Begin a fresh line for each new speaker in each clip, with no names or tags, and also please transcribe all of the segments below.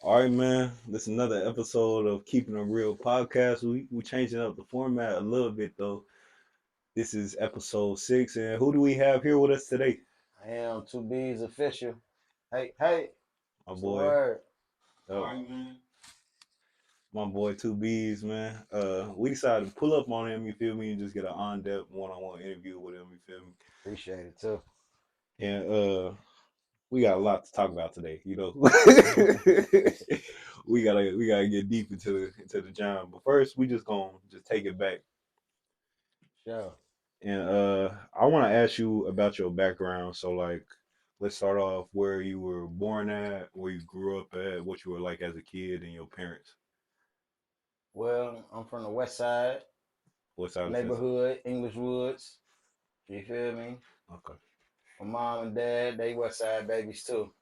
All right, man. This is another episode of Keeping It Real podcast. We changing up the format a little bit though. This is episode 6, and who do we have here with us today?
I am 2B's official. Hey,
My
what's the
boy,
word?
uh, my boy Two B's, man. We decided to pull up on him. You feel me? And just get an on-depth, one-on-one interview with him. You feel me?
Appreciate it too.
And we got a lot to talk about today. You know, we gotta get deep into the jam. But first, we just gonna just take it back.
Sure.
And I want to ask you about your background. So, like, let's start off where you were born at, where you grew up at, what you were like as a kid, and your parents.
Well, I'm from the west side
What side of Cincinnati?
neighborhood, English Woods. You feel me?
Okay.
My mom and dad, they west side babies too.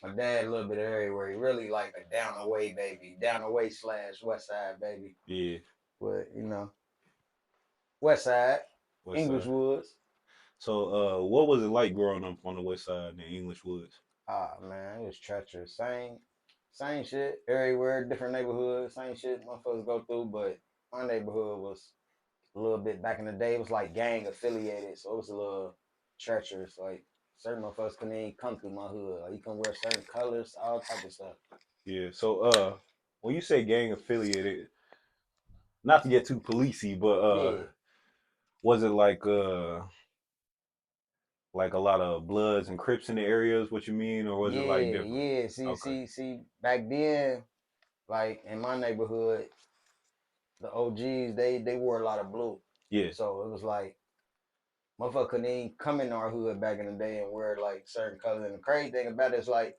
My dad a little bit everywhere. He really like a down the way baby, down the way slash west side baby.
Yeah.
But west side,
West
English
side.
Woods.
So, what was it like growing up on the west side in the English woods?
Ah man, it was treacherous. Same shit everywhere, different neighborhoods, same shit motherfuckers go through, but my neighborhood was a little bit back in the day. It was like gang affiliated, so it was a little treacherous. Like certain motherfuckers couldn't even come through my hood. Like you can wear certain colors, all type of stuff.
Yeah. So, when you say gang affiliated, not to get too policey, but
Yeah,
was it like a lot of Bloods and Crips in the areas? What you mean, or was it like different?
yeah. See,
Okay.
see, see. Back then, like in my neighborhood, the OGs they wore a lot of blue,
Yeah.
so it was like motherfucker couldn't even come in our hood back in the day and wear like certain colors. And the crazy thing about it is like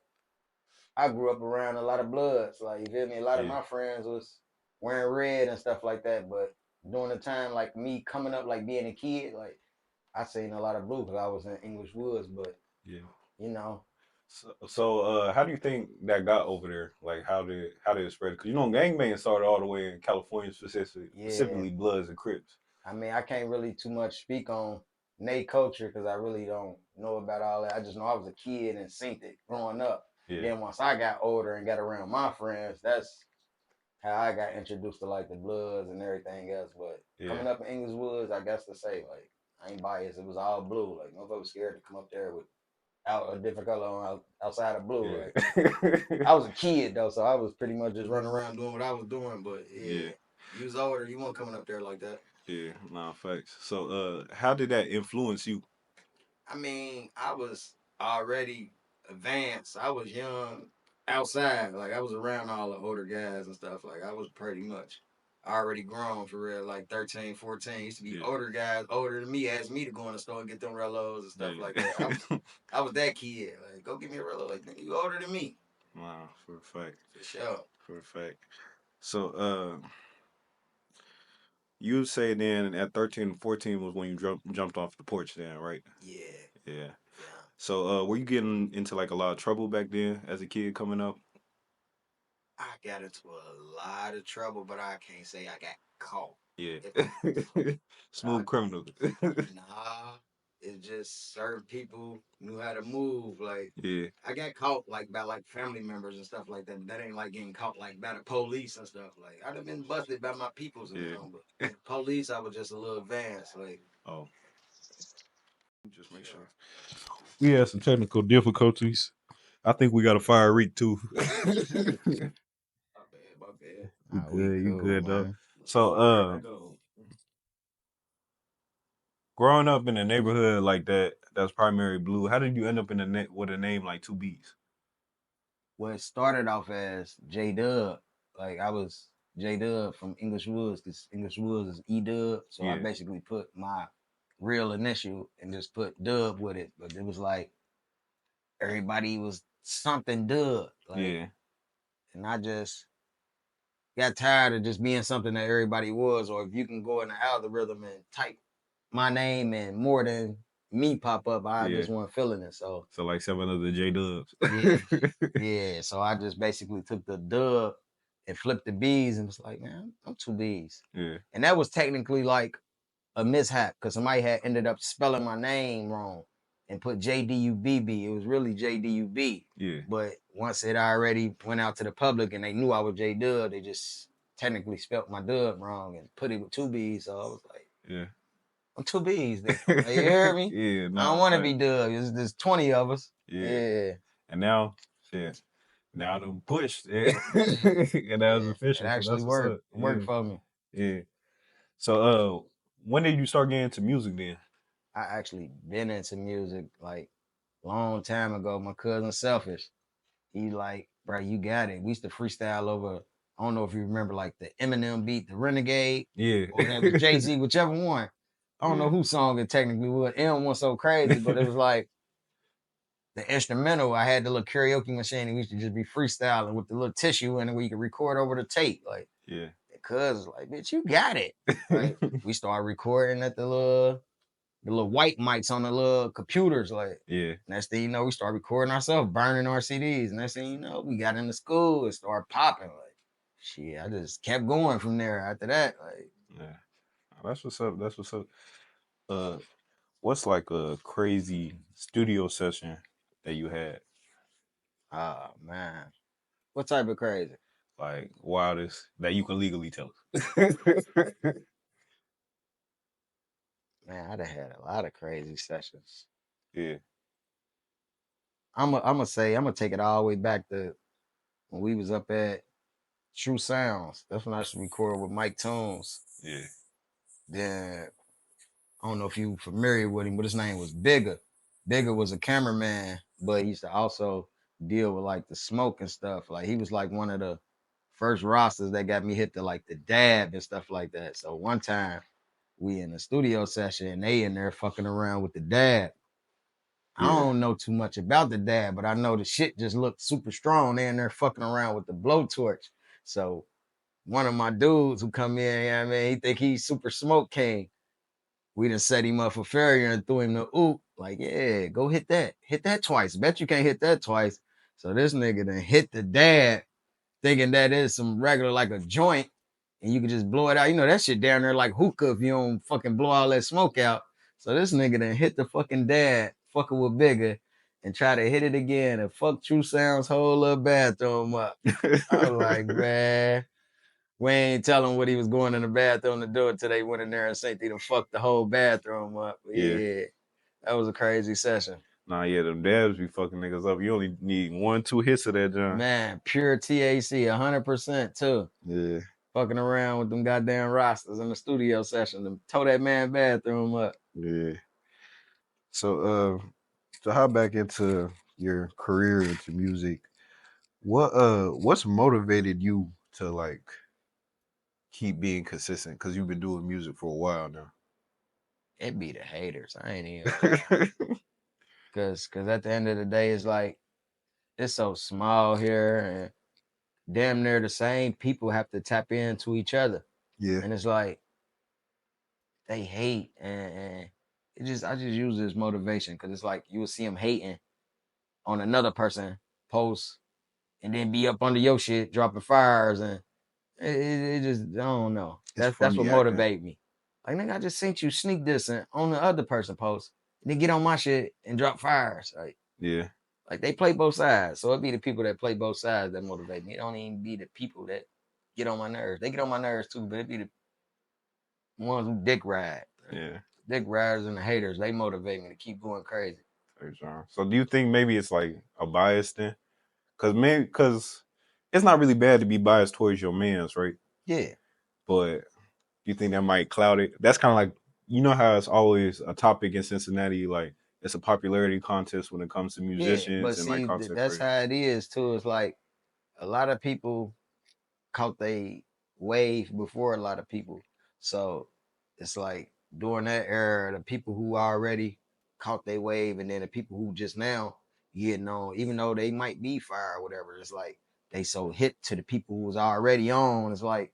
I grew up around a lot of Bloods. Like you feel me? A lot of
Yeah.
my friends was wearing red and stuff like that. But during the time, like me coming up, like being a kid, like I seen a lot of blue because I was in English Woods. But
Yeah.
you know,
So, how do you think that got over there? Like, how did it spread? Because gangbang started all the way in California,
yeah.
specifically Bloods and Crips.
I mean, I can't really too much speak on Nate culture because I really don't know about all that. I just know I was a kid and seen it growing up.
Yeah,
Then once I got older and got around my friends, that's how I got introduced to like the Bloods and everything else. But
yeah,
coming up in English Woods, I guess to say like I ain't biased. It was all blue. Like motherfuckers scared to come up there with out a different color on outside of blue. Like
yeah,
I was a kid though, so I was pretty much just running around doing what I was doing. But
yeah,
yeah, you was older, you weren't coming up there like that.
yeah. Nah, facts. So, how did that influence you?
I mean, I was already advanced. I was young outside. Like I was around all the older guys and stuff. Like I was pretty much already grown for real, like 13, 14. Used to be
Yeah,
older guys older than me, asked me to go in the store and get them Rellos and stuff like that. I was
yeah.
I was that kid. Like, go get me a Rello. Like, nigga, you older than me.
Wow, for a fact,
For sure.
for a fact. So, you say then at 13 and 14 was when you jumped off the porch, then, right?
Yeah.
Yeah.
Yeah.
So, were you getting into like a lot of trouble back then as a kid coming up?
I got into a lot of trouble, but I can't say I got caught.
Yeah.
If I
Smooth criminal.
Nah, it's just certain people knew how to move. Like
Yeah.
I got caught like by like family members and stuff like that. But that ain't like getting caught like by the police and stuff. Like I'd have been busted by my peoples and
Yeah.
them, but with the police I was just a little advanced. Like
Oh, just make sure.
sure.
We had some technical difficulties. I think we got a fire reek too. You
My bad, my bad. We
good, you
cool,
good though.
man.
So growing up in a neighborhood like that's primary blue, how did you end up in a net with a name like Two B's?
Well, it started off as J Dub. Like I was J Dub from English Woods because English Woods is E Dub. So I
Yeah,
basically put my real initial and just put Dub with it. But it was like everybody was something Dub. Like,
yeah,
and I just got tired of just being something that everybody was. Or if you can go in the algorithm and type my name and more than me pop up, I
yeah.
just wasn't feeling it. So
So like seven of the J Dubs.
yeah, yeah. So I just basically took the dub and flipped the B's and was like, man, I'm 2B's.
Yeah,
And that was technically like a mishap because somebody had ended up spelling my name wrong and put JDUBB. It was really JDUB.
yeah,
But once it already went out to the public and they knew I was J Dub, they just technically spelt my dub wrong and put it with two B's. So I was like,
Yeah.
I'm two B's then. Like, you hear me?
Yeah,
I don't
no,
want to be
fact.
Dub. There's 20 of us.
Yeah.
Yeah.
And now, shit. Now them pushed. Yeah. And that was
Yeah. It
official. So
actually
that's what's
worked.
up.
It
Yeah.
worked for me.
Yeah. So when did you start getting into music then?
I actually been into music like long time ago. My cousin Selfish, he like, bro, you got it. We used to freestyle over. I don't know if you remember like the Eminem beat, the Renegade,
Yeah.
or that was Jay Z, whichever one. I don't
Yeah.
know whose song it technically was. M was so crazy, but it was like the instrumental. I had the little karaoke machine, and we used to just be freestyling with the little tissue in it where you could record over the tape. Like,
Yeah.
cuz like, bitch, you got it. Like, we started recording at the little white mics on the little computers. Like,
Yeah.
next thing you know, we started recording ourselves, burning our CDs. Next thing you know, we got into school and started popping. Like, shit, I just kept going from there after that. Like,
Yeah. That's what's up. That's what's up. Uh what's like a crazy studio session that you had?
oh man. What type of crazy?
Like wildest that you can legally tell us.
Man, I'd have had a lot of crazy sessions.
Yeah.
I'm gonna take it all the way back to when we was up at True Sounds. That's when I used to record with Mike Tunes.
Yeah.
Then I don't know if you familiar with him, but his name was Bigger. Bigger was a cameraman, but he used to also deal with like the smoke and stuff. Like he was like one of the first rosters that got me hit to like the dab and stuff like that. So one time we in a studio session and they in there fucking around with the dab. I
Yeah.
don't know too much about the dab, but I know the shit just looked super strong. They in there fucking around with the blowtorch. So one of my dudes who come in, yeah, man, he think he's super smoke king. We done set him up for failure and threw him the oop. Like, yeah, go hit that. Hit that twice. Bet you can't hit that twice. So this nigga done hit the dad, thinking that is some regular, like a joint, and you can just blow it out. You know, that shit down there like hookah if you don't fucking blow all that smoke out. So this nigga done hit the fucking dad, fucking with Bigger, and try to hit it again and fuck True Sound's whole little bathroom up. I was like, man, we ain't tell him what he was going in the bathroom to do it till they went in there and Saint to fuck the whole bathroom up. But
Yeah.
yeah, that was a crazy session.
Nah, yeah, them dabs be fucking niggas up. You only need 1, 2 hits of that, John.
Man, pure TAC, 100% too.
Yeah.
Fucking around with them goddamn rosters in the studio session and tow that man bathroom up.
Yeah. So to hop back into your career into music, what's motivated you to like keep being consistent? Because you've been doing music for a while now.
It be the haters. I ain't even gonna lie. Cause at the end of the day, it's like it's so small here and damn near the same people have to tap into each other.
Yeah.
And it's like they hate and it just I just use it as motivation because it's like you will see them hating on another person post and then be up under your shit dropping fires and it just I don't know.
It's
That's what
funny acting.
motivate me. Like nigga, I just sent you sneak this on the other person post. And then get on my shit and drop fires.
Yeah.
Like they play both sides. So it be the people that play both sides that motivate me. It don't even be the people that get on my nerves. They get on my nerves too, but it be the ones who dick ride.
Yeah.
Dick riders and the haters, they motivate me to keep going crazy.
Hey, John. So do you think maybe it's like a bias then? Because it's not really bad to be biased towards your mans, right?
Yeah.
But you think that might cloud it? That's kind of like you know how it's always a topic in Cincinnati, like it's a popularity contest when it comes to
Yeah. But
musicians and like
see,
content
that's
creators.
how it is too. It's like a lot of people caught they wave before a lot of people. So it's like during that era, the people who already caught they wave, and then the people who just now getting on, even though they might be fire or whatever, it's like they so hit to the people who was already on. It's like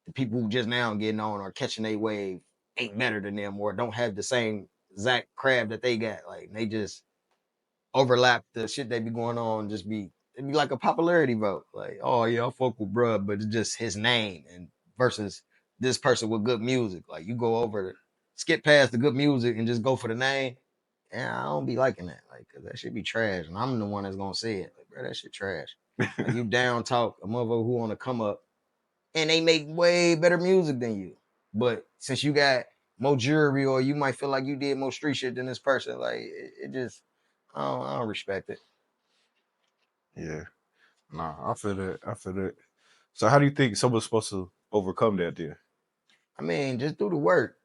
the people who just now getting on or catching a wave ain't better than them or don't have the same exact crab that they got. Like they just overlap the shit they be going on, just be it'd be like a popularity vote. Like, oh yeah, I fuck with bruh, but it's just his name and versus this person with good music. Like you go over skip past the good music and just go for the name. And I don't be liking that. Like, cause that should be trash. And I'm the one that's gonna say it. Like, bro, that shit trash. Like you down talk a motherfucker who want to come up and they make way better music than you. But since you got more jewelry or you might feel like you did more street shit than this person, like it just I don't respect it.
Yeah. Nah, I feel that. I feel that. So how do you think someone's supposed to overcome that then?
I mean, just do the work.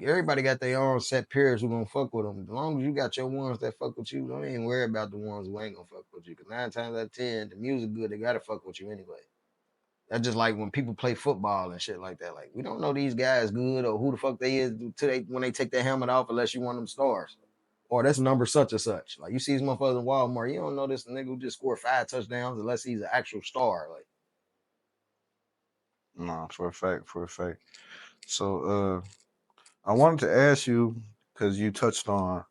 Everybody got their own set peers who gonna fuck with them. As long as you got your ones that fuck with you, don't even worry about the ones who ain't gonna fuck with you. Cause 9 times out of 10, the music good, they gotta fuck with you anyway. That's just like when people play football and shit like that. Like we don't know these guys good or who the fuck they is till they when they take their helmet off unless you want them stars. Or that's number such and such. Like you see these motherfuckers in Walmart, you don't know this nigga who just scored 5 touchdowns unless he's an actual star. Like
Nah, for a fact, for a fact. So I wanted to ask you, because you touched on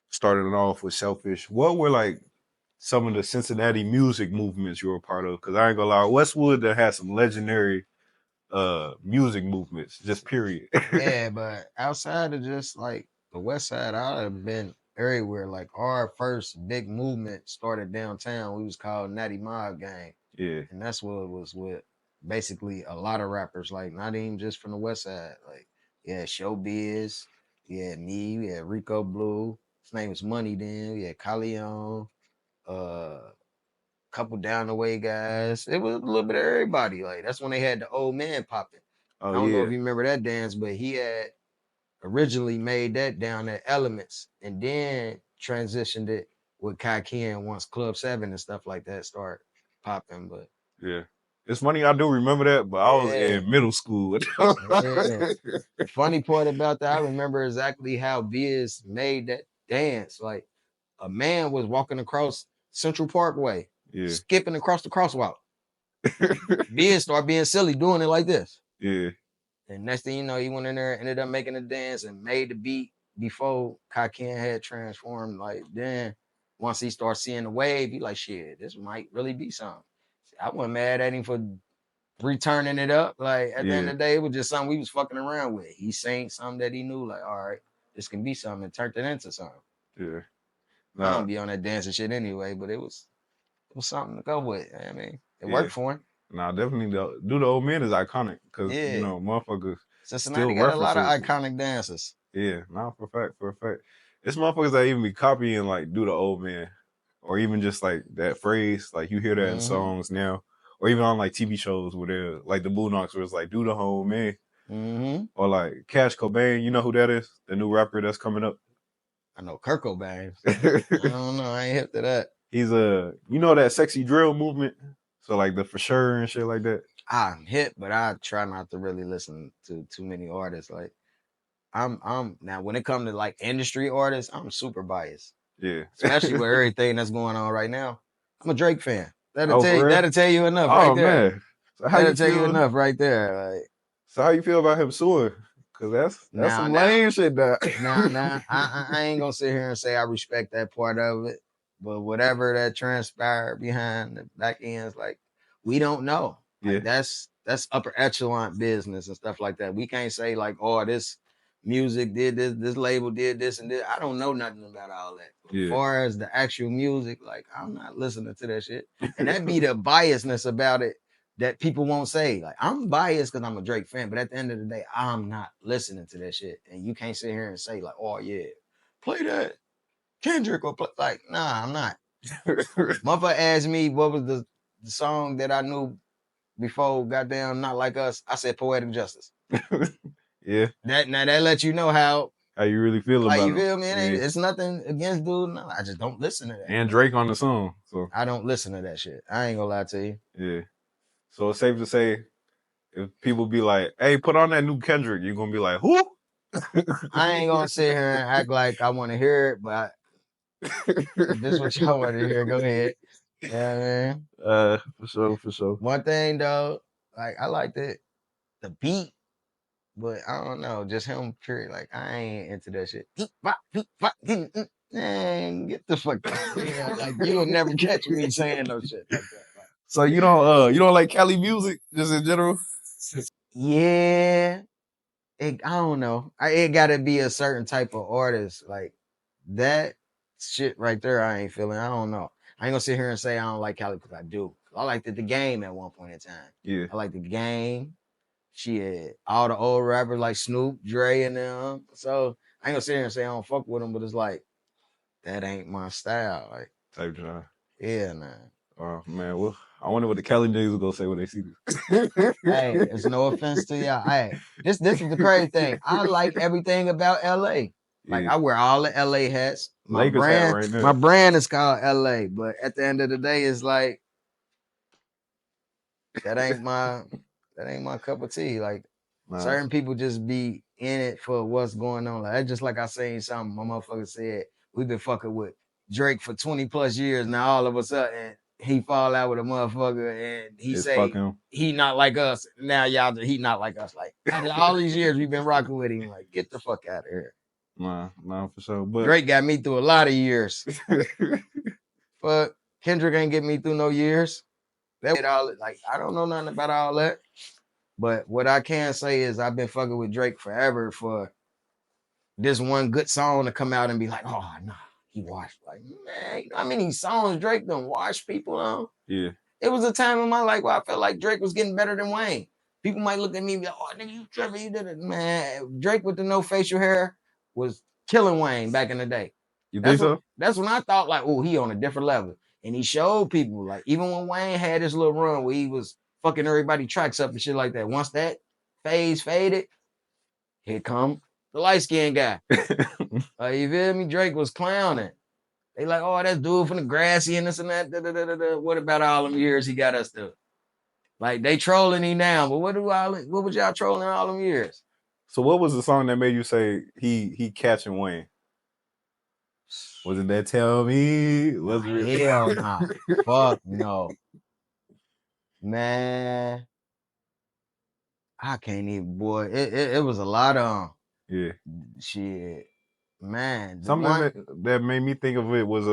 starting off with selfish, what were like some of the Cincinnati music movements you were a part of? Because I ain't gonna lie, Westwood that had some legendary music movements, just period.
yeah, but outside of just like the West Side, I have been everywhere. Like our first big movement started downtown. We was called Natty Mob Gang,
Yeah.
and that's what it was with basically a lot of rappers. Like not even just from the West Side. Like yeah, Showbiz, yeah, me, yeah, Rico Blue. His name was Money. Then yeah, Calion, uh, couple down the way guys. It was a little bit of everybody. Like that's when they had the old man popping.
Oh
I don't know if
yeah.
you remember that dance, but he had originally made that down at Elements and then transitioned it with Kai Ken once Club 7 and stuff like that start popping. But
Yeah. It's funny I do remember that, but I was
yeah,
in middle school.
yeah. The funny part about that, I remember exactly how Biz made that dance. Like a man was walking across Central Parkway,
Yeah.
skipping across the crosswalk. Biz started being silly doing it like this.
Yeah.
And next thing you know, he went in there, ended up making a dance and made the beat before Kaken had transformed. Like then, once he started seeing the wave, he like, shit, this might really be something. I wasn't mad at him for returning it up. Like at the end
Yeah.
of the day, it was just something we was fucking around with. He saying something that he knew, like, all right, this can be something, and turned it into something.
Yeah.
I
Nah,
don't be on that dancing shit anyway, but it was something to go with. I mean, it
yeah.
worked for him.
Nah, definitely do the old man is iconic because
Yeah.
motherfuckers
Cincinnati
still
got a
reference
lot of
it.
iconic dances.
Yeah, nah, for a fact, for a fact. It's motherfuckers that even be copying like do the old man. Or even just like that phrase, like you hear that in
Mm-hmm.
songs now. Or even on like TV shows where they're like the Boondocks where it's like do the whole man.
Mm-hmm.
Or like Cash Cobain, you know who that is? The new rapper that's coming up.
I know Kurt Cobain. I don't know. I ain't hip to that.
He's a you know that sexy drill movement? So like the for sure and shit like that.
I'm hip, but I try not to really listen to too many artists. Like I'm now when it comes to like industry artists, I'm super biased,
Yeah.
especially with everything that's going on right now. I'm a Drake fan.
Oh, for real?
That'll tell you enough right
Oh
there.
man. So how
That'll
you
tell you
feel?
enough right there. Like
So how you feel about him suing? Cause that's
now,
some
now,
lame shit. That.
I ain't gonna sit here and say I respect that part of it, but whatever that transpired behind the back ends, like we don't know.
Yeah,
Like that's upper echelon business and stuff like that. We can't say like, oh, this music did this label did this and this. I don't know nothing about all that. But as
yeah,
far as the actual music, like I'm not listening to that shit. And that be the biasness about it that people won't say. Like I'm biased because I'm a Drake fan, but at the end of the day, I'm not listening to that shit. And you can't sit here and say like, oh yeah, play that Kendrick or play like, nah, I'm not. Motherfucker asked me what was the song that I knew before goddamn Not Like Us. I said Poetic Justice.
yeah.
That lets you know how
How you really feel
like
about
you
him?
feel me?
Yeah,
It's nothing against dude. No, I just don't listen to that.
and Drake on the song. So
I don't listen to that shit. I ain't gonna lie to you.
yeah. So it's safe to say if people be like, "Hey, put on that new Kendrick," you're gonna be like, "Who?"
I ain't gonna sit here and act like I want to hear it, but if this is what y'all want to hear, go ahead. Yeah, man.
For sure, for sure.
One thing though, like I like the beat, but I don't know, just him period. Like I ain't into that shit. Man, get the fuck out of here. Like you'll never catch me saying no shit like that. Like,
So you don't like Cali music just in general?
yeah, I don't know. It gotta be a certain type of artist. Like that shit right there, I ain't feeling. I don't know. I ain't gonna sit here and say I don't like Cali because I do. I liked the game at one point in time.
Yeah.
I liked the game. Shit, all the old rappers like Snoop, Dre, and them. So I ain't gonna sit here and say I don't fuck with them, but it's like that ain't my style. Like,
Type John.
yeah, man.
Oh man, well, I wonder what the Cali niggas will go say when they see this.
Hey, it's no offense to y'all. Hey, this is the crazy thing. I like everything about LA. Like
Yeah.
I wear all the LA hats.
Lakers hat right
My
now.
brand is called LA, but at the end of the day, it's like that ain't my cup of tea. Like
Nah,
certain people just be in it for what's going on. Like that's just like I seen something my motherfucker said. We've been fucking with Drake for 20 plus years now. All of a sudden he fall out with a motherfucker and he
it's
say
fucking
he not like us. Now y'all he not like us. Like after all these years we've been rocking with him. Like get the fuck out of here.
nah for sure. But
Drake got me through a lot of years. But Kendrick ain't get me through no years. That all like I don't know nothing about all that. But what I can say is I've been fucking with Drake forever for this one good song to come out and be like, oh no, he washed. Like, man, you know how many songs Drake done washed people on?
yeah,
It was a time in my life where I felt like Drake was getting better than Wayne. People might look at me and be like, oh nigga, you tripping, you did it. Man, Drake with the no facial hair was killing Wayne back in the day.
you think so?
That's when I thought like, oh, he on a different level. And he showed people, like, even when Wayne had this little run where he was fucking everybody tracks up and shit like that. Once that phase faded, here come the light skinned guy. You feel me? Drake was clowning. They like, oh, that's dude from the grassy and this and that. Da, da, da, da, da. What about all them years he got us to? Like they trolling him now, but what was y'all trolling all them years?
So what was the song that made you say he catching Wayne? Was it that Tell Me? Was it real?
Hell nah. Fuck no. Man, I can't even, boy. It was a lot of
Yeah.
shit. Man, the
Something
one
that made me think of it was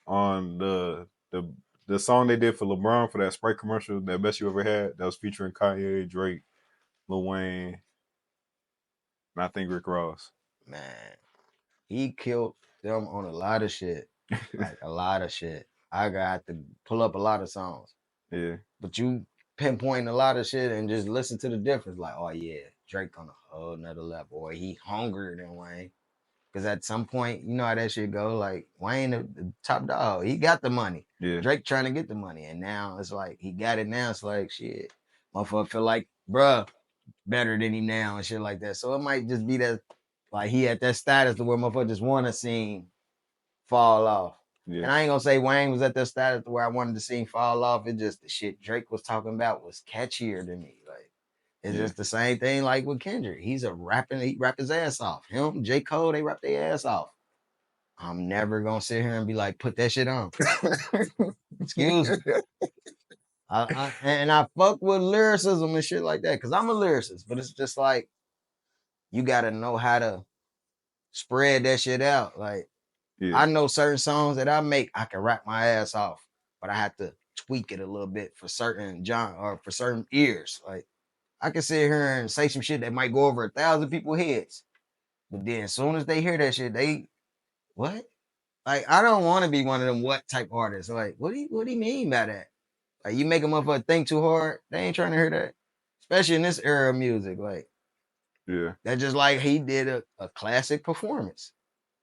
on the song they did for LeBron for that Sprite commercial, that best you ever had, that was featuring Kanye, Drake, Lil Wayne, and I think Rick Ross.
man, he killed them on a lot of shit. Like a lot of shit. I got to pull up a lot of songs.
Yeah.
But you pinpoint a lot of shit and just listen to the difference. Like, oh yeah, Drake on a whole nother level, or he hungrier than Wayne. Because at some point, you know how that shit go. Like Wayne, the top dog, he got the money.
Yeah.
Drake trying to get the money, and now it's like he got it. Now it's like shit, motherfucker feel like bruh better than him now and shit like that. So it might just be that like he at that status to where motherfucker just want to see him fall off.
Yeah.
And I ain't gonna say Wayne was at that status where I wanted to see him fall off. It just the shit Drake was talking about was catchier than me. Like it's just the same thing like with Kendrick. He rap his ass off. Him, J. Cole, they rap their ass off. I'm never gonna sit here and be like, put that shit on. Excuse me. I fuck with lyricism and shit like that because I'm a lyricist, but it's just like you gotta know how to spread that shit out. Like I know certain songs that I make, I can rap my ass off, but I have to tweak it a little bit for certain genre or for certain ears. Like I can sit here and say some shit that might go over 1,000 people's heads, but then as soon as they hear that shit, they what? Like I don't want to be one of them what type artists. Like what do you mean by that? Like you make a motherfucker think too hard. They ain't trying to hear that, especially in this era of music. Like that's just like he did a classic performance.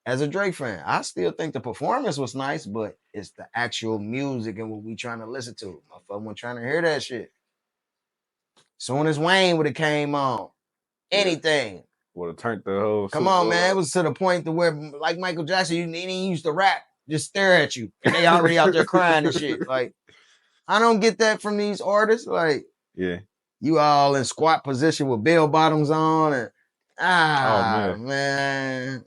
As a Drake fan, I still think the performance was nice, but it's the actual music and what we trying to listen to. Motherfucker wasn't trying to hear that shit. Soon as Wayne would have came on, anything.
Would have turned the whole.
Come on, man. It was to the point to where, like Michael Jackson, he used to rap, just stare at you, and they already out there crying and shit. Like, I don't get that from these artists. Like, you all in squat position with bell bottoms on, and man,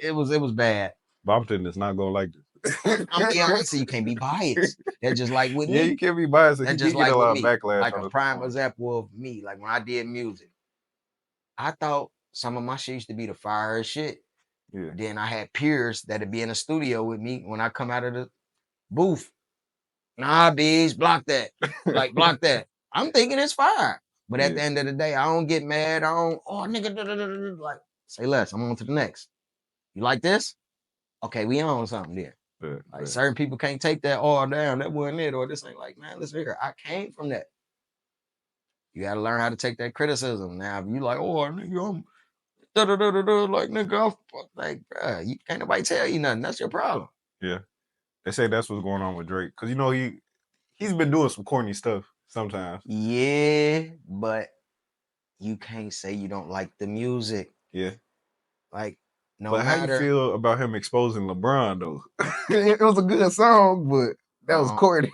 it was bad.
Bompton is not gonna like this.
I'm being honest, you can't be biased. That's just like with me.
Yeah, you can't be biased.
That's just like with me. Like a prime example of me. Like when I did music, I thought some of my shit used to be the fire shit.
Yeah.
Then I had peers that'd be in the studio with me when I come out of the booth. Nah, bees, block that. Like block that. I'm thinking it's fire. But at the end of the day, I don't get mad. I don't, oh nigga, like say less. I'm on to the next. You like this? Okay, we on something there. Like certain people can't take that all down. That wasn't it, or this ain't like, man, listen here. I came from that. You gotta learn how to take that criticism. Now, if you like, oh nigga, I'm da da da da da, like nigga, I'm like, bruh, you can't nobody tell you nothing. That's your problem.
Yeah. They say that's what's going on with Drake. Cause you know he's been doing some corny stuff sometimes.
Yeah, but you can't say you don't like the music.
Yeah.
Like, no
But how you
matter.
feel about him exposing LeBron though? It was a good song, but that was corny.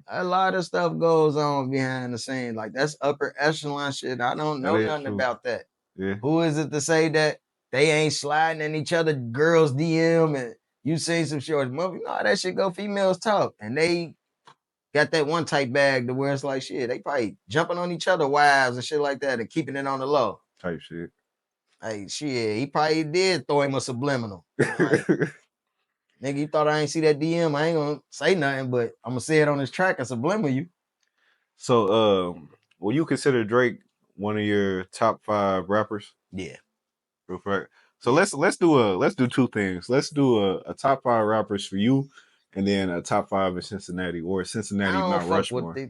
A lot of stuff goes on behind the scenes. Like that's upper echelon shit. I don't know nothing about that.
Yeah.
Who is it to say that they ain't sliding in each other girls' DM and you seen some shorts? No, that shit go females talk. And they got that one type bag to where it's like shit. They probably jumping on each other wives and shit like that and keeping it on the low.
Type shit.
Hey, shit, he probably did throw him a subliminal. Like, nigga, you thought I ain't see that DM? I ain't gonna say nothing, but I'm gonna say it on this track and subliminal you.
So, will you consider Drake one of your top 5 rappers?
Yeah.
Real fact. So let's do two things. Let's do a top 5 rappers for you, and then a top 5 in Cincinnati or Cincinnati
I don't
Mount
fuck with
Rushmore.
they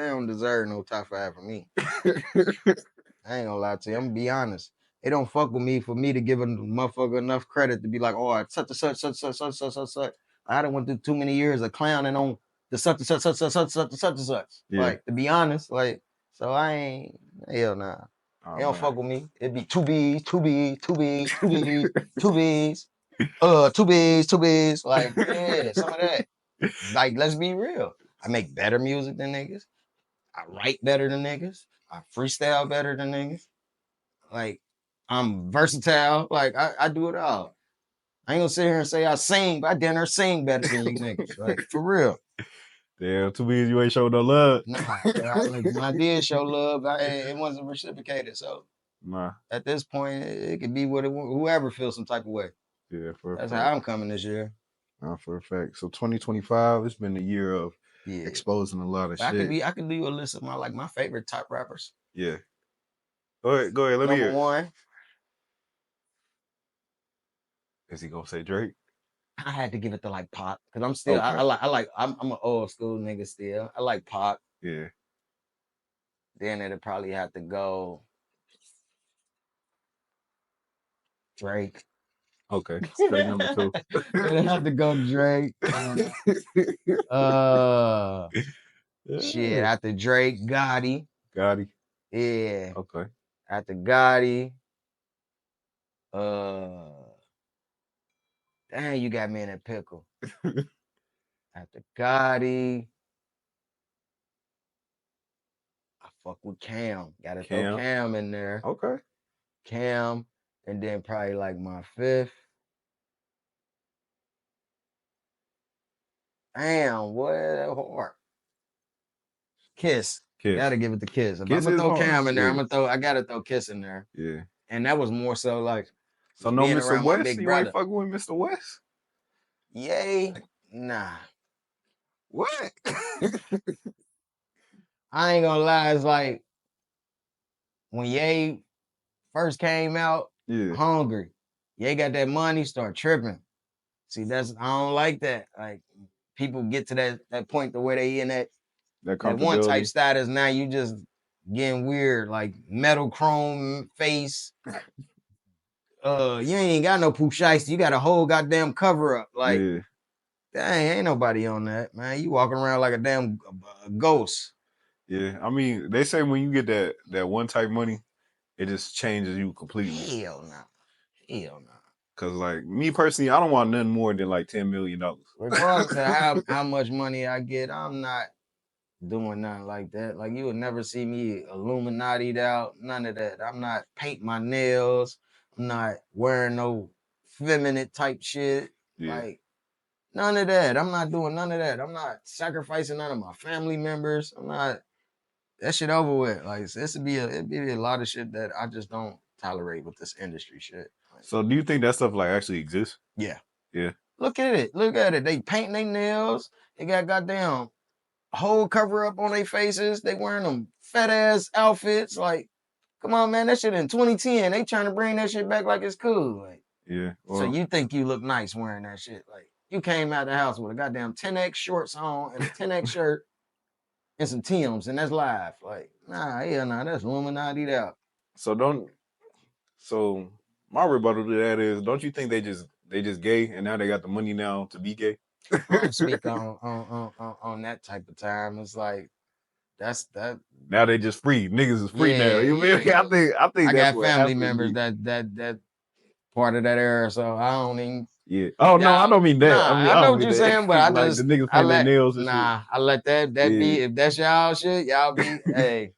don't deserve no top 5 for me. I ain't gonna lie to you. I'm gonna be honest. They don't fuck with me for me to give a motherfucker enough credit to be like, oh, such and such, such, such, such, such, such, such. I don't want to do too many years of clowning on the such and such, such, such, such, such, such and such.
Yeah.
Like, to be honest, like, so I ain't, hell nah.
Oh,
They don't
man.
fuck with me. It'd be 2 B's, 2 B's, 2 B's, 2 B's, 2 B's, 2 B's, 2 B's. Like, yeah, some of that. Like, let's be real. I make better music than niggas. I write better than niggas. I freestyle better than niggas. Like, I'm versatile. Like, I do it all. I ain't gonna sit here and say I sing, but I damn near sing better than you niggas. Like, for real.
Damn, 2 B's, you ain't showing no love.
Nah, like, when I did show love, it wasn't reciprocated. So,
Nah.
at this point, it could be whoever feels some type of way.
Yeah, for
That's
a fact.
how I'm coming this year.
For a fact. So 2025, it's been a year of
Yeah.
exposing a lot of
But
shit.
I could do you a list of my favorite top rappers.
Yeah. Go ahead. Let me hear.
Number one,
Is he gonna say Drake?
I had to give it to like Pop because I'm still okay. I'm an old school nigga still. I like Pop.
Yeah.
Then it'd probably have to go Drake.
Okay. Straight number 2.
It'd have to go Drake. Shit, after Drake, Gotti.
Gotti.
Yeah.
Okay.
After Gotti. Dang, you got me in a pickle. After Gotti. I fuck with Cam. Gotta throw Cam in there.
Okay.
Cam. And then probably like my 5th. Damn, what hard. Kiss. Gotta give it to Kiss. If I'm gonna throw Cam in there, I gotta throw Kiss in there.
Yeah.
And that was more so like
so no Mr. West. You ain't fucking with Mr. West?
Yay. Nah.
What?
I ain't gonna lie, it's like when Ye first came out, hungry. Ye got that money, start tripping. See, I don't like that. Like people get to that point to where they in that one type status. Now you just getting weird, like metal chrome face. You ain't got no poop shiesty. You got a whole goddamn cover up. Like, dang, ain't nobody on that, man. You walking around like a damn ghost.
Yeah, I mean, they say when you get that one type money, it just changes you completely.
Hell no. Hell no.
Cause like me personally, I don't want nothing more than like $10 million.
Regardless of how much money I get, I'm not doing nothing like that. Like you would never see me Illuminati'd out, none of that. I'm not painting my nails. I'm not wearing no feminine type shit. Yeah. Like none of that. I'm not doing none of that. I'm not sacrificing none of my family members. I'm not. That shit over with. Like it'd be a lot of shit that I just don't tolerate with this industry shit. Like,
so do you think that stuff like actually exists?
Yeah.
Yeah.
Look at it. Look at it. They painting their nails. They got goddamn whole cover up on their faces. They wearing them fat ass outfits. Like, come on, man. That shit in 2010. They trying to bring that shit back like it's cool. Like,
yeah. Well,
so you think you look nice wearing that shit? Like, You came out the house with a goddamn 10X shorts on and a 10X shirt and some Tims, and that's live. Like, nah, hell nah, that's Illuminati out.
So don't. So my rebuttal to that is, don't you think they just gay and now they got the money now to be gay?
I don't speak on that type of time. It's like that's that.
Now they just free. Niggas is free now.
Yeah,
You feel me?
yeah.
I think
I
that's
got
what
family
happened to
members
me.
that part of that era, so I don't even.
Yeah. Oh no, I
Y'all,
don't mean that.
nah,
I
I know
don't
what
mean
you're
that.
saying, but I
Like the
just
niggas
I
paint their
let
nails and shit.
nah, I let that
Yeah.
be. If that's y'all shit, y'all be. Hey,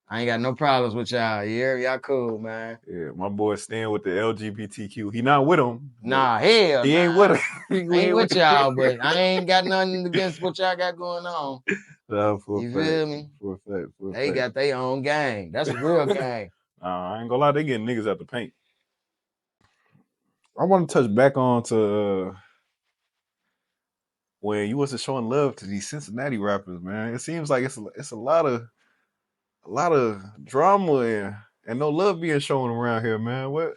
I ain't got no problems with y'all. Yeah, y'all cool, man.
Yeah. My boy staying with the LGBTQ. He not with them, but
Nah, hell,
he ain't with
nah.
them.
I
He
ain't
ain't with
with y'all, but I ain't got nothing against what y'all got going on.
nah, for a
You
fact.
feel me?
For a fact. For
They
a fact.
got their own gang. That's a real gang.
I ain't gonna lie, they getting niggas out the paint. I want to touch back on to when you wasn't showing love to these Cincinnati rappers, man. It seems like it's a lot of drama and no love being shown around here, man. What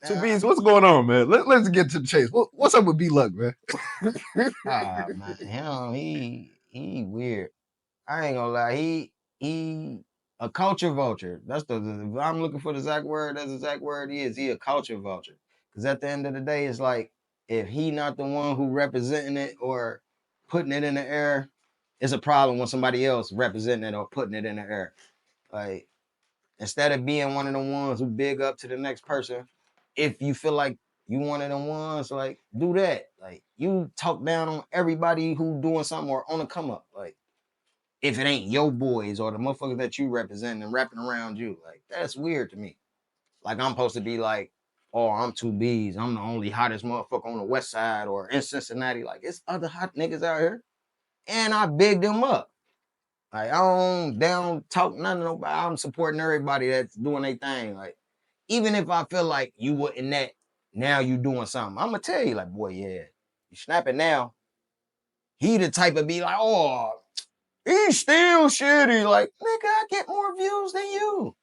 two
Nah,
B's? What's going on, man? Let's get to the chase. What's up with B Luck, man?
man, him, he weird. I ain't gonna lie, he a culture vulture. That's if I'm looking for the exact word. That's the exact word he is. He a culture vulture. Because at the end of the day, it's like if he not the one who representing it or putting it in the air, it's a problem when somebody else representing it or putting it in the air. Like instead of being one of the ones who big up to the next person, if you feel like you one of them ones, like do that. Like you talk down on everybody who doing something or on the come up. Like if it ain't your boys or the motherfuckers that you represent and wrapping around you. Like, that's weird to me. Like, I'm supposed to be like, oh, I'm two B's. I'm the only hottest motherfucker on the west side or in Cincinnati. Like, it's other hot niggas out here. And I big them up. Like, they don't talk none of nobody. I'm supporting everybody that's doing their thing. Like, even if I feel like you wouldn't that, now you doing something. I'm gonna tell you, like, boy, yeah, you snapping now. He the type of be like, oh, he's still shitty. Like, nigga, I get more views than you.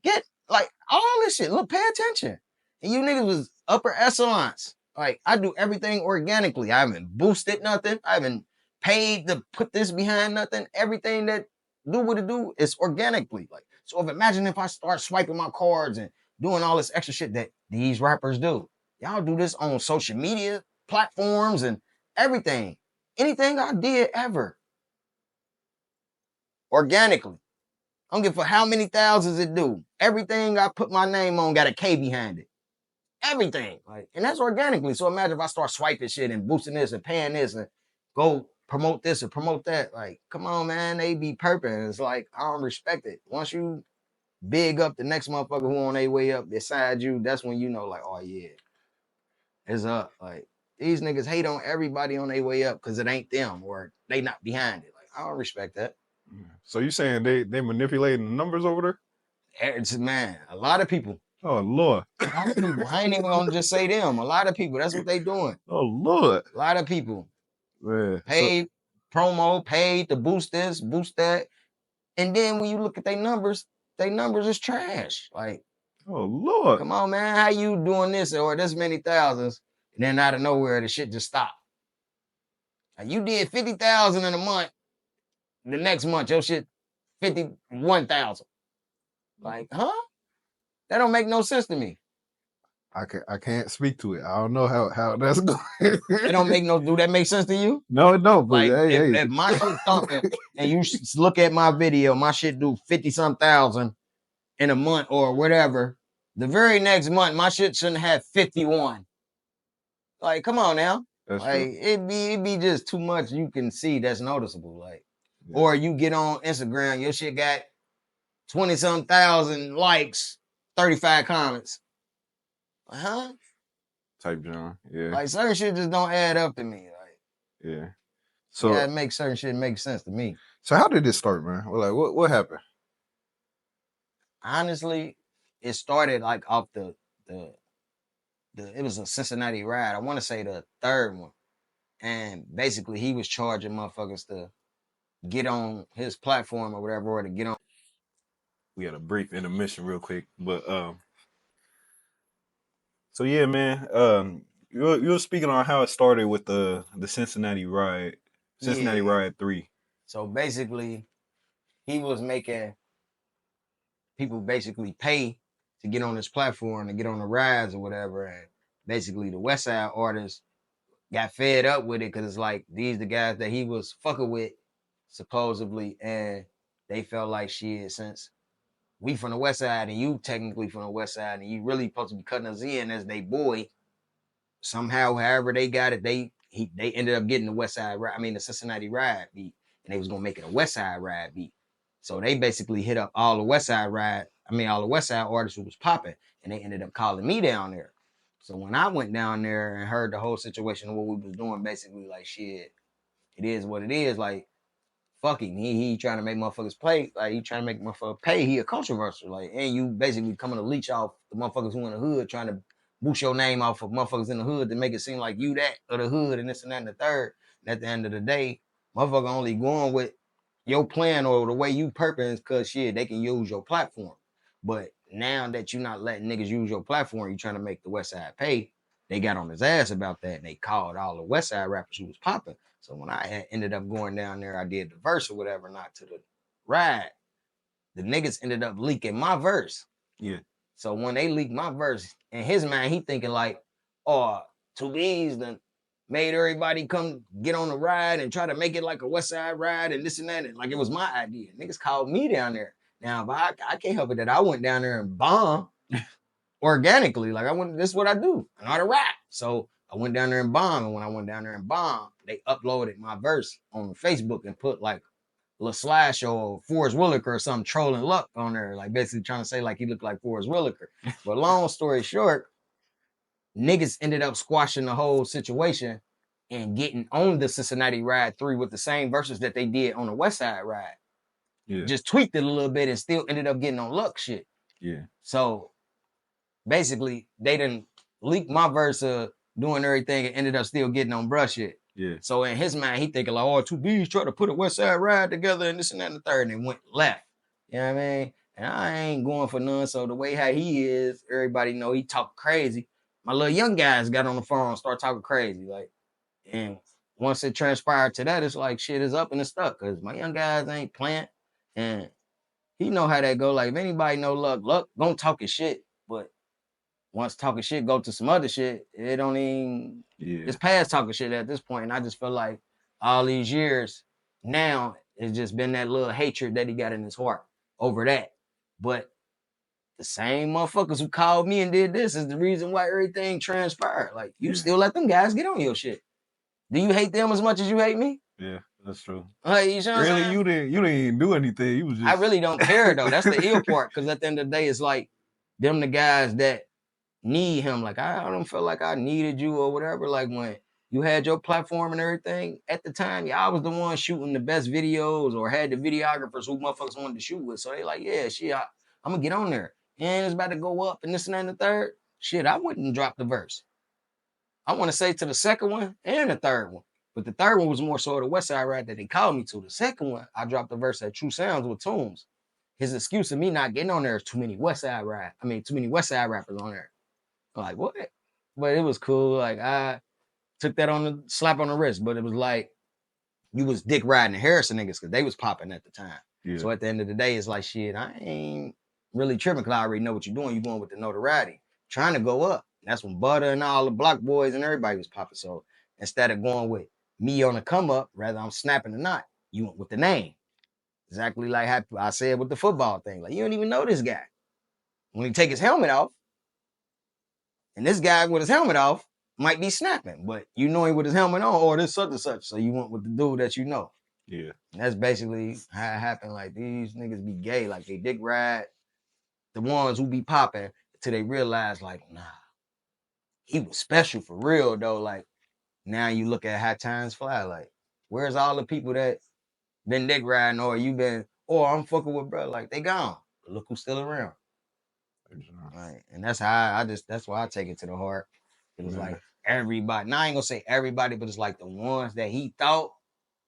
Get like all this shit. Look, pay attention. And you niggas was upper echelons. Like, I do everything organically. I haven't boosted nothing. I haven't paid to put this behind nothing. Everything that do what it do is organically. Like, so imagine if I start swiping my cards and doing all this extra shit that these rappers do. Y'all do this on social media platforms and everything. Anything I did ever organically. I don't give a fuck how many thousands it do. Everything I put my name on got a K behind it. Everything. Like, and that's organically. So imagine if I start swiping shit and boosting this and paying this and go promote this and promote that. Like, come on, man. They be perping. It's like, I don't respect it. Once you big up the next motherfucker who on their way up beside you, that's when you know, like, oh yeah, it's up. Like, these niggas hate on everybody on their way up because it ain't them or they not behind it. Like, I don't respect that.
So you saying they manipulating the numbers over there?
It's, man, a lot of people.
Oh Lord.
A lot of people. I ain't even gonna just say them. A lot of people. That's what they doing.
Oh Lord.
A lot of people
Man. So
paid promo, paid to boost this, boost that, and then when you look at their numbers is trash. Like,
oh Lord.
come on, man, how you doing this or this many thousands, and then out of nowhere the shit just stopped. Like, you did 50,000 in a month. The next month your shit 51,000. Like, huh? That don't make no sense to me.
I can't speak to it. I don't know how that's going.
It don't make no. Do that make sense to you?
No, it don't. But
Like
hey.
if my shit thumping and you look at my video, my shit do 50 some thousand in a month or whatever. The very next month, my shit shouldn't have 51. Like, come on now.
That's
Like
true.
it be just too much you can see that's noticeable. Like,
Yeah.
or you get on Instagram, your shit got 20 some thousand likes, 35 comments. Huh?
Type John. Yeah.
Like certain shit just don't add up to me. Like,
Yeah.
you
So
gotta make certain shit make sense to me.
so how did this start, man? Well, like what happened?
Honestly, it started like off the it was a Cincinnati ride. I want to say the third one. And basically he was charging motherfuckers to get on his platform or whatever, or to get on.
We had a brief intermission real quick. But so yeah, man. you were speaking on how it started with the Cincinnati riot, Cincinnati
Yeah.
riot 3.
So basically, he was making people basically pay to get on this platform, to get on the rides or whatever. And basically, the West Side artists got fed up with it because it's like these the guys that he was fucking with, supposedly, and they felt like shit, since we from the West Side and you technically from the West Side and you really supposed to be cutting us in as they boy, somehow, however they got it, they ended up getting the West Side ride. I mean, the Cincinnati ride beat, and they was gonna make it a West Side ride beat. So they basically hit up all the West Side ride. I mean, all the West Side artists who was popping, and they ended up calling me down there. So when I went down there and heard the whole situation of what we was doing, basically like shit, it is what it is. Like fuck him. He trying to make motherfuckers play. Like he trying to make motherfuckers pay. He a controversial. Like, and you basically coming to leech off the motherfuckers who in the hood, trying to boost your name off of motherfuckers in the hood to make it seem like you that or the hood and this and that and the third. And at the end of the day, motherfucker only going with your plan or the way you purpose because shit, they can use your platform. But now that you're not letting niggas use your platform, you trying to make the West Side pay. They got on his ass about that and they called all the West Side rappers who was popping. So when I had ended up going down there, I did the verse or whatever, not to the ride. The niggas ended up leaking my verse.
Yeah.
So when they leaked my verse, in his mind, he thinking like, oh, Two B's done made everybody come get on the ride and try to make it like a West Side ride and this and that. And like it was my idea. Niggas called me down there. Now, but I can't help it that I went down there and bombed organically. Like this is what I do. I know how to rap. So I went down there and bombed. And when I went down there and bombed, they uploaded my verse on Facebook and put like a little slash or Forrest Whitaker or something trolling Luck on there. Like basically trying to say like he looked like Forrest Whitaker. But long story short, niggas ended up squashing the whole situation and getting on the Cincinnati Ride 3 with the same verses that they did on the West Side Ride.
Yeah.
Just tweaked it a little bit and still ended up getting on Luck shit.
Yeah.
So basically, they didn't leak my verse doing everything and ended up still getting on brush shit.
Yeah. So
in his mind, he thinking like, oh, Two B's trying to put a West Side Ride together and this and that and the third, and it went left. You know what I mean? And I ain't going for none. So the way how he is, everybody know he talk crazy. My little young guys got on the phone and start talking crazy. Like, and once it transpired to that, it's like shit is up and it's stuck. Cause my young guys ain't playing. And he know how that go. Like if anybody know Luck gonna talk his shit. But once talking shit go to some other shit, it don't even it's past talking shit at this point. And I just feel like all these years now it's just been that little hatred that he got in his heart over that. But the same motherfuckers who called me and did this is the reason why everything transpired. Like you still let them guys get on your shit. Do you hate them as much as you hate me?
Yeah, that's true.
Like, you know
Really, you didn't even do anything. You was just
I really don't care though. That's the ill part. Cause at the end of the day, it's like them the guys that need him. Like I don't feel like I needed you or whatever. Like when you had your platform and everything at the time, y'all was the one shooting the best videos or had the videographers who motherfuckers wanted to shoot with. So they like, yeah, shit, I'm gonna get on there. And it's about to go up and this and that and the third. Shit, I wouldn't drop the verse. I want to say to the second one and the third one. But the third one was more so the West Side Ride that they called me to. The second one, I dropped the verse at True Sounds with Toombs. His excuse of me not getting on there is too many West Side rappers on there. I'm like, what? But it was cool. Like I took that on the slap on the wrist, but it was like you was dick riding the Harrison niggas because they was popping at the time. Yeah. So at the end of the day, it's like shit, I ain't really tripping because I already know what you're doing. You're going with the notoriety, trying to go up. That's when Butter and all the Block Boys and everybody was popping. So instead of going with me on the come up, rather I'm snapping the knot. You went with the name. Exactly like how I said with the football thing. Like you don't even know this guy. When he take his helmet off, and this guy with his helmet off might be snapping, but you know him with his helmet on, or this such and such. So you went with the dude that you know.
Yeah.
And that's basically how it happened. Like these niggas be gay, like they dick ride the ones who be popping till they realize, like, nah, he was special for real though. Like now you look at how times fly. Like, where's all the people that been dick riding or you been, or I'm fucking with bro? Like they gone. But look who's still around. Right. And that's how that's why I take it to the heart. It was like everybody. Now I ain't gonna say everybody, but it's like the ones that he thought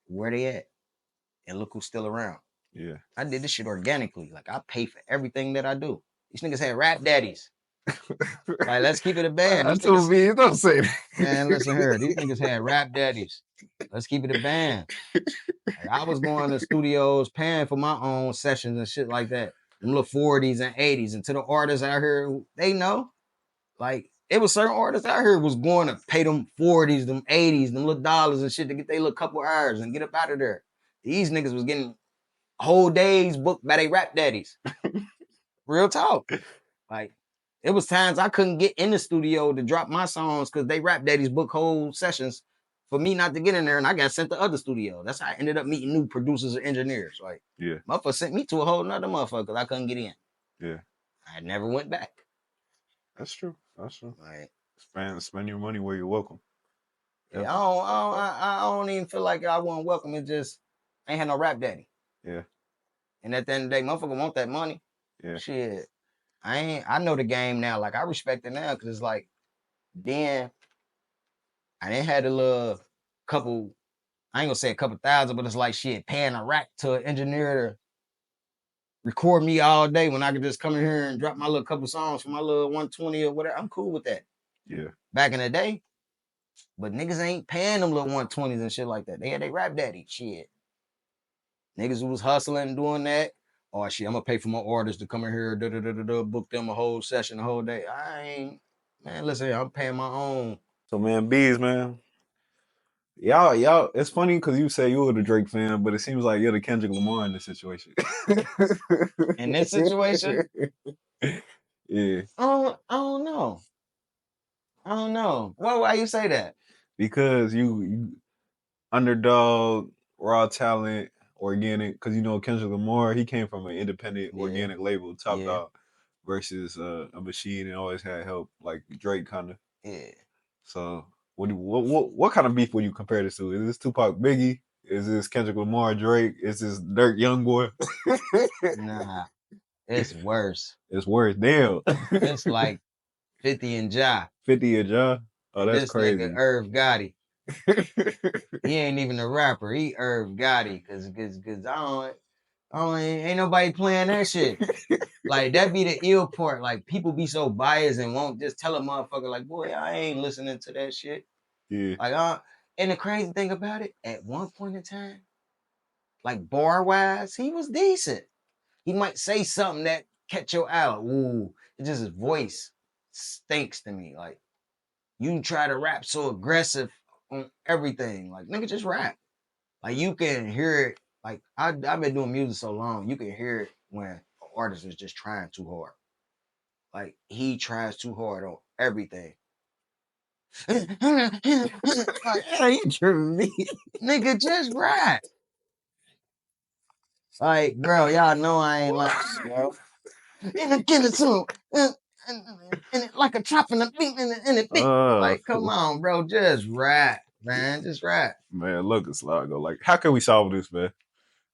where they at. And look who's still around.
Yeah.
I did this shit organically. Like I pay for everything that I do. These niggas had rap daddies. Like, let's keep it a band.
I
These
told
niggas,
me, don't say that.
man, listen here. These niggas had rap daddies. Let's keep it a band. Like, I was going to studios paying for my own sessions and shit like that. Them little 40s and 80s. And to the artists out here, they know. Like, it was certain artists out here was going to pay them 40s, them 80s, them little dollars and shit to get their little couple hours and get up out of there. These niggas was getting whole days booked by their rap daddies. Real talk. Like, it was times I couldn't get in the studio to drop my songs because they rap daddies book whole sessions for me not to get in there, and I got sent to other studio. That's how I ended up meeting new producers and engineers. Like,
Yeah,
motherfucker sent me to a whole nother motherfucker because I couldn't get in.
yeah,
I never went back.
that's true. That's true.
Like,
Spend your money where you're welcome.
yeah,
Definitely.
I don't even feel like I wasn't welcome. It just I ain't had no rap daddy.
Yeah,
And at the end of the day, motherfucker want that money.
yeah,
Shit. I know the game now. Like, I respect it now because it's like then I didn't had a little couple, I ain't gonna say a couple thousand, but it's like shit, paying a rack to an engineer to record me all day when I could just come in here and drop my little couple songs for my little 120 or whatever. I'm cool with that.
yeah,
Back in the day, but niggas ain't paying them little 120s and shit like that. They had their rap daddy shit. Niggas who was hustling and doing that. Oh shit, I'm gonna pay for my artists to come in here, book them a whole session, a whole day. I ain't, man, listen here, I'm paying my own.
So man, bees, man. It's funny because you say you were the Drake fan, but it seems like you're the Kendrick Lamar in this situation.
In this situation,
Yeah,
I don't know. I don't know. Why you say that?
because you underdog, raw talent, organic. Because you know Kendrick Lamar, he came from an independent,
Yeah,
organic label, Top
yeah,
Dog, versus a machine and always had help like Drake kind of.
yeah.
So what kind of beef would you compare this to? Is this Tupac Biggie? Is this Kendrick Lamar Drake? Is this Dirk Youngboy?
Nah, it's worse.
It's worse. Damn.
It's like 50 and Ja.
50 a John. Oh,
And
that's
this nigga
crazy.
Irv Gotti. He ain't even a rapper. He Irv Gotti. Cause ain't nobody playing that shit. Like, that be the ill part. Like, people be so biased and won't just tell a motherfucker, like, boy, I ain't listening to that shit.
Yeah.
Like, and the crazy thing about it, at one point in time, like bar wise, he was decent. He might say something that catch your eye. Like, ooh, it's just his voice stinks to me. Like, you try to rap so aggressive on everything. Like, nigga, just rap. Like, you can hear it. Like, I've been doing music so long, you can hear it when an artist is just trying too hard. Like, he tries too hard on everything. Like, hey, you tripping me? Nigga, just rap. Like, girl, y'all know I ain't like, bro. And get it to and it like a chop in the beat in the beat.
Uh,
Like, come on, bro, just rap, man, just rap.
man, look at Slago. Like, how can we solve this, man?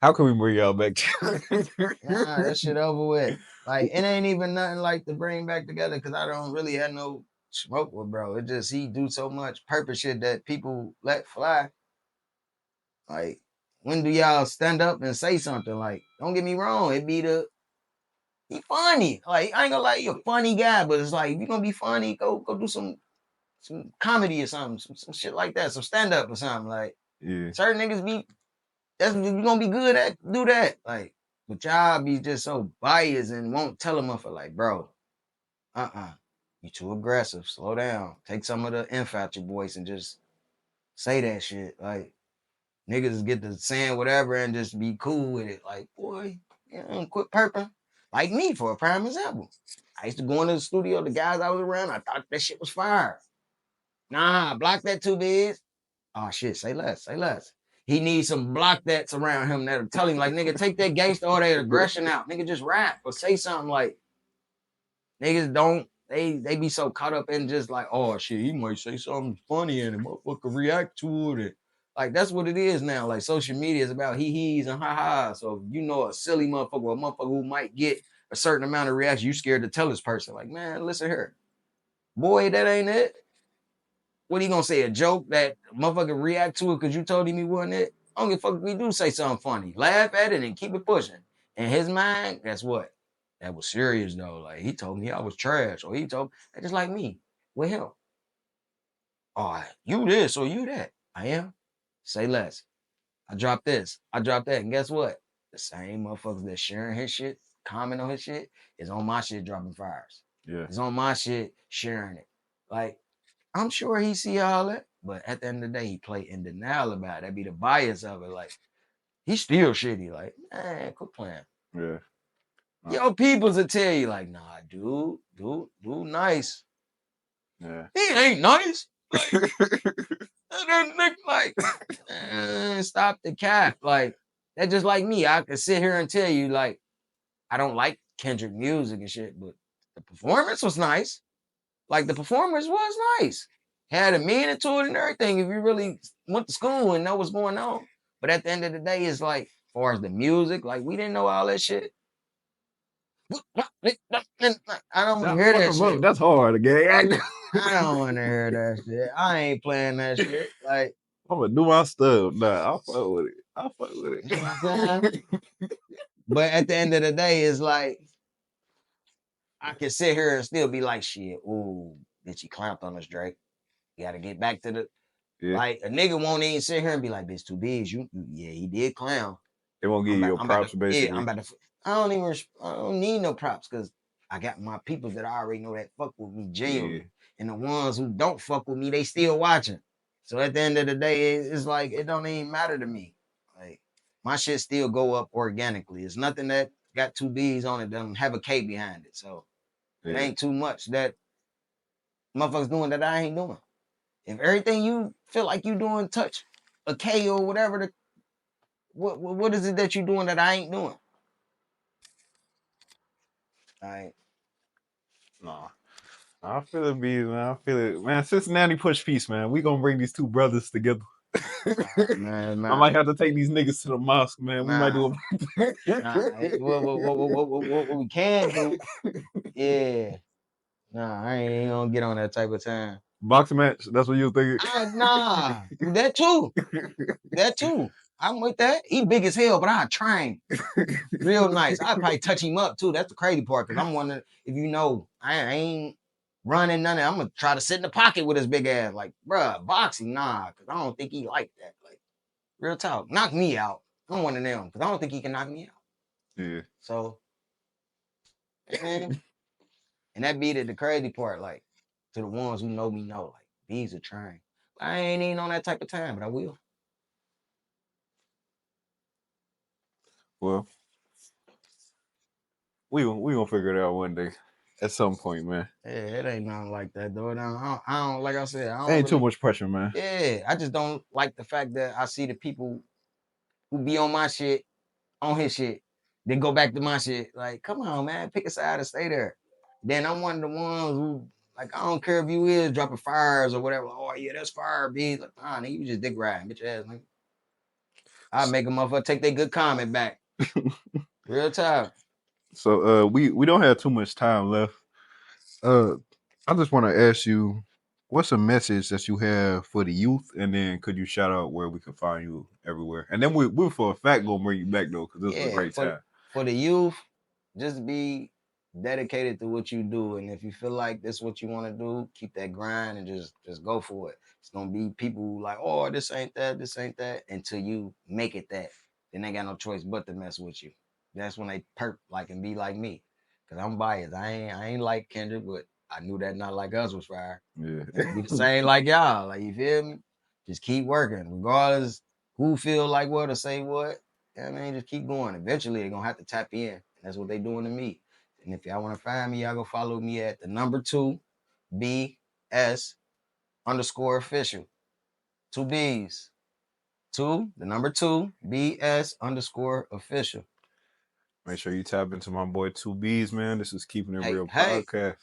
How can we bring y'all back
Nah,
together?
that shit over with. Like, it ain't even nothing like to bring back together because I don't really have no smoke with bro. It just he do so much purpose shit that people let fly. Like, when do y'all stand up and say something? Like, don't get me wrong, it be he funny. Like, I ain't gonna lie, you a funny guy, but it's like, if you gonna be funny, go do some comedy or something, some shit like that, some stand up or something. Like,
Yeah.
certain niggas that's what you gonna be good at, do that. Like, but y'all be just so biased and won't tell them for like, bro, you too aggressive. Slow down. Take some of the infantry voice and just say that shit. Like, niggas get to saying whatever and just be cool with it. Like, boy, quit perping. Like me, for a prime example. I used to go into the studio, the guys I was around, I thought that shit was fire. Nah, block that too, biz. Oh shit, say less, say less. He needs some block that's around him that'll tell him, like, nigga, take that gangster or that aggression out. Nigga, just rap or say something. Like, niggas don't, they be so caught up in just like, oh shit, he might say something funny and the motherfucker react to it. Like, that's what it is now. Like, social media is about hee-hees and ha-has. So if you know a silly motherfucker or a motherfucker who might get a certain amount of reaction, you scared to tell this person, like, man, listen here. Boy, that ain't it. What he gonna say? A joke that motherfucker react to it because you told him he wasn't it? I don't give a fuck if we do say something funny. Laugh at it and keep it pushing. In his mind, guess what?
that was serious though. Like he told me I was trash, or he told just like me with him. Oh, you this or you that. I am. Say less. I dropped this. I dropped that. And guess what? The same motherfuckers that sharing his shit, comment on his shit, is on my shit dropping fires.
Yeah.
It's on my shit sharing it. Like, I'm sure he see all that, but at the end of the day, he play in denial about it. That be the bias of it. Like, he's still shitty. Like, man, quit playing.
Yeah.
Yo, peoples will tell you, like, nah, dude, nice.
Yeah.
He ain't nice. Like, that nigga, like, man, stop the cap. Like, that's just like me. I could sit here and tell you, like, I don't like Kendrick music and shit, but the performance was nice. Like, the performance was nice. Had a meaning to it and everything if you really went to school and know what's going on. But at the end of the day, it's like, as far as the music, like, we didn't know all that shit. I don't want to hear that shit.
That's hard again.
I don't want to hear that shit. I ain't playing that shit. Like,
I'm gonna do my stuff. Nah, I'll fuck with it. I'll fuck with
you know
it.
what I'm saying? But at the end of the day, it's like, I can sit here and still be like, shit, ooh, bitch, you clamped on us, Drake. You got to get back to the,
Yeah.
like, a nigga won't even sit here and be like, bitch, too big. Yeah, he did clown.
They won't give you your props, basically.
Yeah, I don't need no props because I got my people that I already know that fuck with me genuinely.
Yeah.
And the ones who don't fuck with me, they still watching. So at the end of the day, it's like, it don't even matter to me. Like, my shit still go up organically. It's nothing that got two B's on it, doesn't have a K behind it. So it
Yeah.
ain't too much that motherfuckers doing that I ain't doing. If everything you feel like you doing touch a K or whatever, what is it that you doing that I ain't doing? All right.
Nah. I feel it, B, man. I feel it. Man, Cincinnati push peace, man. We gonna bring these two brothers together.
Man,
I might have to take these niggas to the mosque, man. We might do
what we can do, yeah. Nah, I ain't gonna get on that type of time.
boxing match. That's what you was thinking.
Nah, that too. That too. I'm with that. He big as hell, but I train real nice. I'd probably touch him up too. That's the crazy part, because I'm wondering if you know, I ain't running none of that. I'm gonna try to sit in the pocket with his big ass. Like, bruh, boxing, nah, because I don't think he like that. Like, real talk. Knock me out. I'm one of them, because I don't think he can knock me out.
Yeah.
So, man, and that be the crazy part, like, to the ones who know me know, like, these are trying. I ain't even on that type of time, but I will.
Well, we gonna figure it out one day, at some point, man.
Yeah, it ain't nothing like that, though. I don't like I said, I don't
Ain't too
really,
much pressure, man.
yeah, I just don't like the fact that I see the people who be on my shit, on his shit, then go back to my shit. Like, come on, man, pick a side and stay there. Then I'm one of the ones who, like, I don't care if you is dropping fires or whatever. Oh, yeah, that's fire, B. Like, nah, nigga, you just dick riding, bitch ass nigga. I make a motherfucker take their good comment back. Real time.
So we don't have too much time left. I just want to ask you, what's a message that you have for the youth, and then could you shout out where we can find you everywhere? And then we're for a fact gonna bring you back though, because this was a great time.
For the youth, just be dedicated to what you do. And if you feel like this is what you want to do, keep that grind and just go for it. It's gonna be people who like, oh, this ain't that, until you make it that. Then they got no choice but to mess with you. That's when they perk like and be like me. Cause I'm biased. I ain't like Kendrick, but I knew that Not Like Us was fire.
Yeah.
Be the same like y'all. Like, you feel me? Just keep working, regardless who feel like what or say what. I mean, just keep going. Eventually, they're gonna have to tap in. And that's what they doing to me. And if y'all want to find me, y'all go follow me at the number 2 BS underscore official. 2 B's. 2, the number 2 BS underscore official.
Make sure you tap into my boy 2Bs, man. This is Keeping It Real
Hey,
podcast.